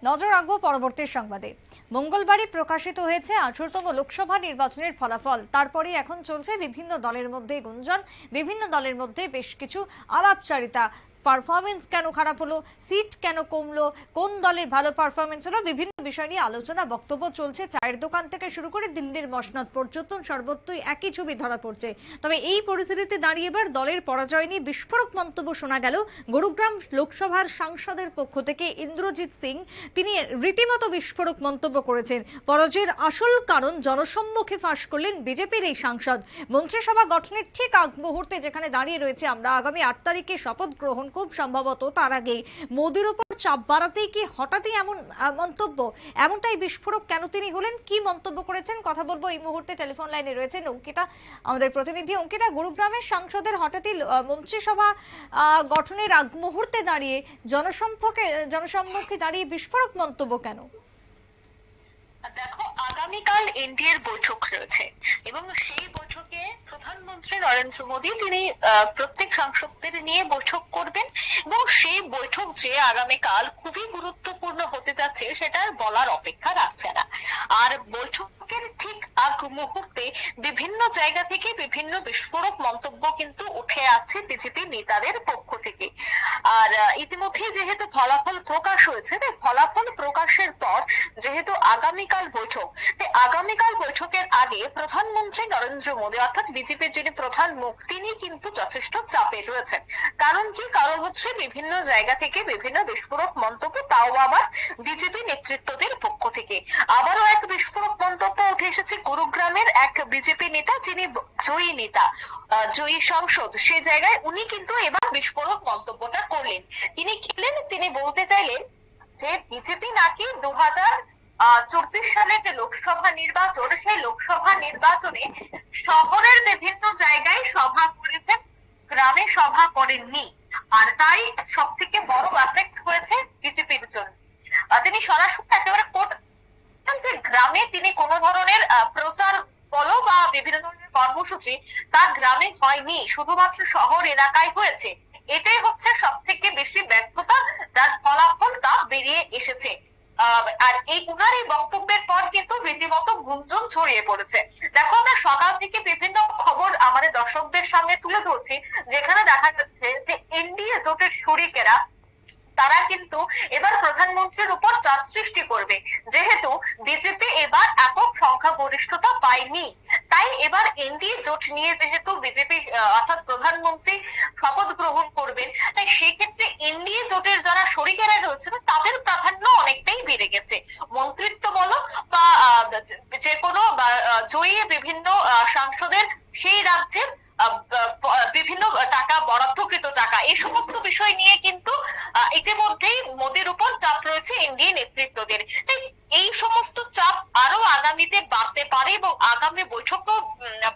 নজর রাখবো পরবর্তী সংবাদে। মঙ্গলবারই প্রকাশিত হয়েছে 18তম লোকসভা নির্বাচনের ফলাফল। তারপরে এখন চলছে বিভিন্ন দলের মধ্যে গুঞ্জন, বিভিন্ন দলের মধ্যে বেশ কিছু আলাপচারিতা। পারফরমেন্স কেন খারাপ হলো, সিট কেন কমলো, কোন দলের ভালো পারফরমেন্স হলো, বিভিন্ন বিষয় নিয়ে আলোচনা বক্তব্য চলছে। চায়ের দোকান থেকে শুরু করে দিল্লির মসনদ পর্যন্ত সর্বত্রই একই ছবি ধরা পড়ছে। তবে এই পরিস্থিতিতে দাঁড়িয়ে এবার দলের পরাজয় নিয়ে বিস্ফোরক মন্তব্য শোনা গেল গুরুগ্রাম লোকসভার সাংসদের পক্ষ থেকে। ইন্দ্রজিৎ সিং তিনি রীতিমতো বিস্ফোরক মন্তব্য করেছেন। পরাজয়ের আসল কারণ জনসম্মুখে ফাঁস করলেন বিজেপির এই সাংসদ। মন্ত্রিসভা গঠনের ঠিক আগ মুহূর্তে যেখানে দাঁড়িয়ে রয়েছে আমরা, আগামী 8 তারিখে শপথ গ্রহণ, খুব সম্ভবত তার আগে মোদির উপর চাপ বাড়াতেই কি হঠাৎই এমন মন্তব্য? এমনটাই বিস্ফোরক কেন তিনি হলেন, কি মন্তব্য করেছেন, কথা বলবো। এই মুহূর্তে টেলিফোন লাইনে রয়েছেন অঙ্কিতা, আমাদের প্রতিনিধি। অঙ্কিতা, গুরুগ্রামের সাংসদের হঠাৎই মন্ত্রিসভা গঠনের আগ মুহূর্তে দাঁড়িয়ে জনসম্মুখে দাঁড়িয়ে বিস্ফোরক মন্তব্য কেন? দেখো, আগামীকাল এনডিএর বৈঠক রয়েছে এবং সেই বৈঠকে প্রধানমন্ত্রী নরেন্দ্র মোদী তিনি প্রত্যেক সাংসদদের নিয়ে বৈঠক করবেন এবং সেই বৈঠক যে আগামীকাল খুবই গুরুত্বপূর্ণ হতে যাচ্ছে সেটা বলার অপেক্ষা রাখছে না। আর বৈঠকের ঠিক আগ মুহূর্তে বিভিন্ন জায়গা থেকে বিভিন্ন বিস্ফোরক মন্তব্য কিন্তু উঠে আসছে বিজেপি নেতাদের পক্ষ থেকে। আর ইতিমধ্যে যেহেতু ফলাফল প্রকাশ হয়েছে, ফলাফল প্রকাশের পর যেহেতু আগামীকাল বৈঠক, আগামীকাল বৈঠকের আগে প্রধানমন্ত্রী নরেন্দ্র মোদী অর্থাৎ বিজেপির যিনি প্রধান মুখ, তিনি কিন্তু যথেষ্ট চাপে রয়েছেন। কারণ কি? কারণ হচ্ছে বিভিন্ন জায়গা থেকে বিভিন্ন বিস্ফোরক মন্তব্য, তাও আবার বিজেপি নেতৃত্বদের পক্ষ থেকে। আবারও এক বিস্ফোরক মন্তব্য উঠে এসেছে গুরুগ্রামের এক বিজেপি নেতা, যিনি জয়ী নেতা, জয়ী সংসদ, সে জায়গায় উনি কিন্তু এবার বিস্ফোরক মন্তব্যটা করলেন। তিনি বলতে চাইলেন যে বিজেপি নাকি 2024 সালে যে লোকসভা নির্বাচন, সেই লোকসভা নির্বাচনে শহরের বিভিন্ন জায়গায় সভা করেছেন, গ্রামে সভা করেননি, আর তাই সব থেকে বড় এফেক্ট হয়েছে বিজেপির জন্য। তিনি সরাসরি একেবারে কোট যে গ্রামে তিনি কোনো ধরনের প্রচার বলো বা বিভিন্ন ধরনের কর্মসূচি তার গ্রামে হয়নি, শুধুমাত্র শহর এলাকায় হয়েছে। এটাই হচ্ছে সব থেকে বেশি ব্যর্থতা, যার ফলাফল তা বেরিয়ে এসেছে। আর উনার এই বক্তব্যের পর কিন্তু রীতিমতো গুঞ্জন ছড়িয়ে পড়েছে। দেখো, আমরা সকাল থেকে বিভিন্ন খবর আমাদের দর্শকদের সামনে তুলে ধরছি, যেখানে দেখা যাচ্ছে যে এনডিএ জোটের শরিকেরা তারা কিন্তু এবার প্রধানমন্ত্রীর উপর চাপ সৃষ্টি করবে। যেহেতু বিজেপি এবার একক সংখ্যাগরিষ্ঠতা পায়নি, তাই এবার এনডিএ জোট নিয়ে যেহেতু বিজেপি অর্থাৎ প্রধানমন্ত্রী শপথ গ্রহণ করবেন, তাই সেক্ষেত্রে এনডিএ জোটের যারা শরিকেরা রয়েছেন তাদের প্রাধান্য অনেকটাই বেড়ে গেছে। মন্ত্রিত্ব বলো বা যে কোনো জয়ী বিভিন্ন সাংসদের সেই রাজ্যের বিভিন্ন টাকা, বরাদ্দকৃত টাকা, এই সমস্ত বিষয় নিয়ে কিন্তু ইতিমধ্যেই মোদির উপর চাপ রয়েছে এনডিএ নেতৃত্বদের। তাই এই সমস্ত চাপ আরো আগামীতে বাড়তে পারে এবং আগামী বৈঠকও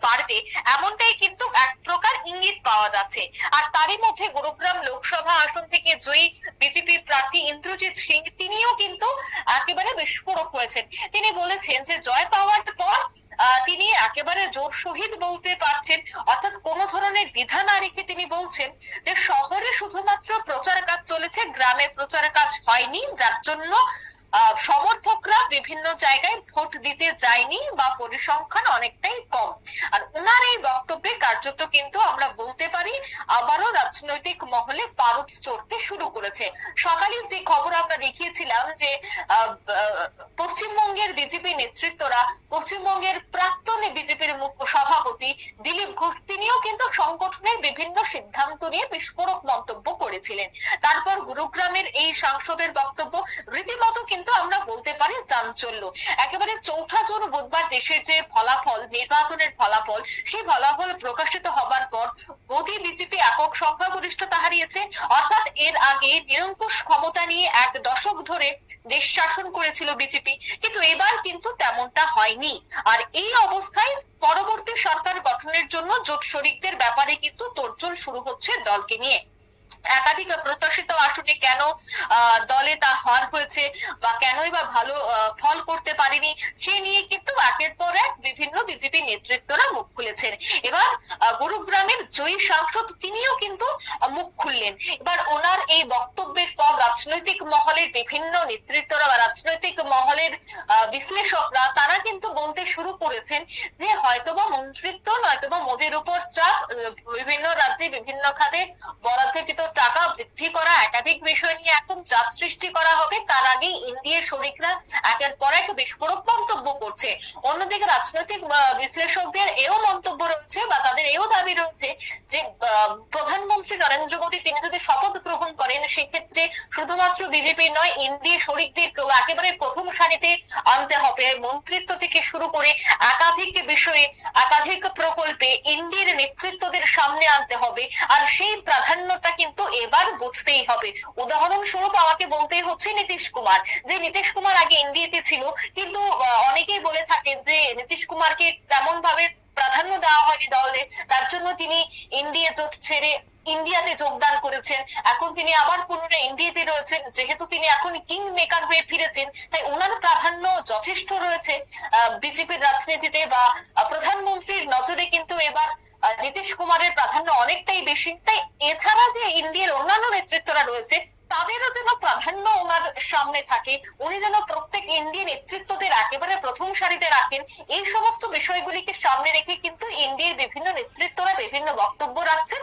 বাড়বে, এমনটাই কিন্তু এক প্রকার ইঙ্গিত পাওয়া যাচ্ছে। আর তারই মধ্যে গুরুগ্রাম লোকসভা আসন থেকে জয়ী বিজেপি প্রার্থী ইন্দ্রজিৎ সিং, তিনিও কিন্তু একেবারে বিস্ফোরক হয়েছেন। তিনি বলেছেন যে জয় পাওয়ার পর তিনি একেবারে জোর সহিত বলতে পারছেন, অর্থাৎ কোন ধরনের দ্বিধা না রেখে তিনি বলছেন যে শহরে শুধুমাত্র প্রচার কাজ চলেছে, গ্রামে প্রচার কাজ হয়নি, যার জন্য সমর্থকরা বিভিন্ন জায়গায় ভোট দিতে যায়নি বা পরিসংখ্যান অনেকটাই কম। আর ওনার এই বক্তব্যে কার্যত কিন্তু আমরা বলতে পারি আবারও রাজনৈতিক মহলে পারদ চড়তে শুরু করেছে। সকালে যে খবর আমরা দেখিয়েছিলাম যে পশ্চিমবঙ্গের বিজেপি নেতৃত্বরা, পশ্চিমবঙ্গের প্রাক্তন বিজেপির মুখ্য সভাপতি দিলীপ ঘোষ, তিনিও কিন্তু সংগঠনের বিভিন্ন সিদ্ধান্ত নিয়ে বিস্ফোরক মন্তব্য করেছিলেন। তারপর গুরুগ্রামের এই সাংসদের বক্তব্য রীতিমতো কিন্তু আমরা বলতে পারি চাঞ্চল্য। একেবারে 4 জুন বুধবার দেশের যে ফলাফল, নির্বাচনের ফলাফল, সেই ফলাফল প্রকাশিত হবার পর মোদী বিজেপি একক সংখ্যাগরিষ্ঠতা হারিয়েছে। অর্থাৎ এর আগে নিরঙ্কুশ ক্ষমতা নিয়ে 1 দশক ধরে দেশ শাসন করেছিল বিজেপি, কিন্তু এবার কিন্তু তেমনটা হয়নি। আর এই অবস্থায় পরবর্তী সরকার গঠনের জন্য জোট শরিকদের ব্যাপারে কিন্তু তোড়জোড় শুরু হচ্ছে দলকে নিয়ে। একাধিক প্রত্যাশিত আসনে কেন দলে তা হার হয়েছে বা কেনই বা ভালো ফল করতে পারেনি, সে নিয়ে কিন্তু একের পর এক বিভিন্ন বিজেপি নেতৃত্বরা মুখ খুলেছেন। এবার গুরুগ্রামের জয়ী সাংসদ তিনিও কিন্তু মুখ খুললেন। এবার ওনার এই বক্তব্যের পর রাজনৈতিক মহলের বিভিন্ন নেতৃত্বরা বা রাজনৈতিক মহলের বিশ্লেষকরা তারা কিন্তু বলতে শুরু করেছেন যে হয়তোবা মন্ত্রিত্ব নয়তোবা মোদির উপর চাপ, বিভিন্ন রাজ্যে বিভিন্ন খাতে বরাদ্দকৃত টাকা বৃদ্ধি করা, একাধিক বিষয় নিয়ে এখন চাপ সৃষ্টি করা হবে, তার আগেই এনডিএ শরিকরা একের পর এক বিস্ফোরক মন্তব্য করছে। অন্যদিকে রাজনৈতিক বিশ্লেষকদের এও মন্তব্য রয়েছে বা তাদের এও দাবি রয়েছে যে প্রধানমন্ত্রী নরেন্দ্র মোদী তিনি যদি শপথ গ্রহণ করেন সেক্ষেত্রে শুধুমাত্র বিজেপি নয়, এনডিএ শরিকদেরকেও একেবারে প্রথম সারিতে আনতে হবে। মন্ত্রিত্ব থেকে শুরু করে একাধিক বিষয়ে একাধিক প্রকল্পে এনডিএর নেতৃত্বদের সামনে আনতে হবে, আর সেই প্রাধান্যটা কিন্তু এবার বুঝতেই হবে। উদাহরণস্বরূপ আমাকে বলতেই হচ্ছে নীতিশ কুমার, যে নীতিশ কুমার আগে এনডিএতে ছিল, কিন্তু অনেকেই বলে থাকেন যে নীতিশ কুমারকে তেমন ভাবে প্রাধান্য দেওয়া হয়নি দলে, তার জন্য তিনি এনডিএ জোট ছেড়ে ইন্ডিয়াতে যোগদান করেছেন। এখন তিনি আবার পুনরায় এনডিএতে রয়েছেন, যেহেতু তিনি এখন কিং মেকার হয়ে ফিরেছেন, তাই ওনার প্রাধান্য যথেষ্ট রয়েছে বিজেপির রাজনীতিতে বা প্রধানমন্ত্রীর নজরে কিন্তু এবার নীতিশ কুমারের প্রাধান্য অনেকটাই বেশি। তাই এছাড়া যে ইন্ডিয়ার অন্যান্য নেতৃত্বরা রয়েছে তাদেরও যেন প্রাধান্য ওনার সামনে থাকে, উনি যেন প্রত্যেক ইন্ডিয়ান নেতৃত্বদের একেবারে প্রথম সারিতে রাখেন, এই সমস্ত বিষয়গুলিকে সামনে রেখে কিন্তু ইন্ডিয়ার বিভিন্ন নেতৃত্বরা বিভিন্ন বক্তব্য রাখছেন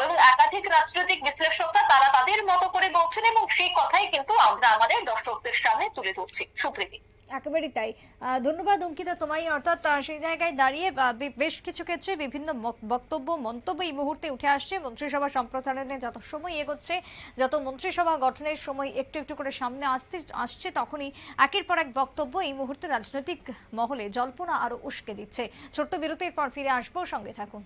এবং একাধিক রাজনৈতিক বিশ্লেষকরা তারা তাদের মতো করে বলছেন, এবং সেই কথাই কিন্তু আমরা আমাদের দর্শকদের সামনে তুলে ধরছি। সুপ্রীতি। একেবারেই তাই। ধন্যবাদ অঙ্কিতা তোমায়। অর্থাৎ সেই জায়গায় দাঁড়িয়ে বেশ কিছু ক্ষেত্রে বিভিন্ন বক্তব্য মন্তব্য এই মুহূর্তে উঠে আসছে। মন্ত্রিসভা সম্প্রসারণে যত সময় এগোচ্ছে, যত মন্ত্রিসভা গঠনের সময় একটু একটু করে সামনে আসছে, তখনই একের পর এক বক্তব্য এই মুহূর্তে রাজনৈতিক মহলে জল্পনা আরো উস্কে দিচ্ছে। ছোট্ট বিরতির পর ফিরে আসবো, সঙ্গে থাকুন।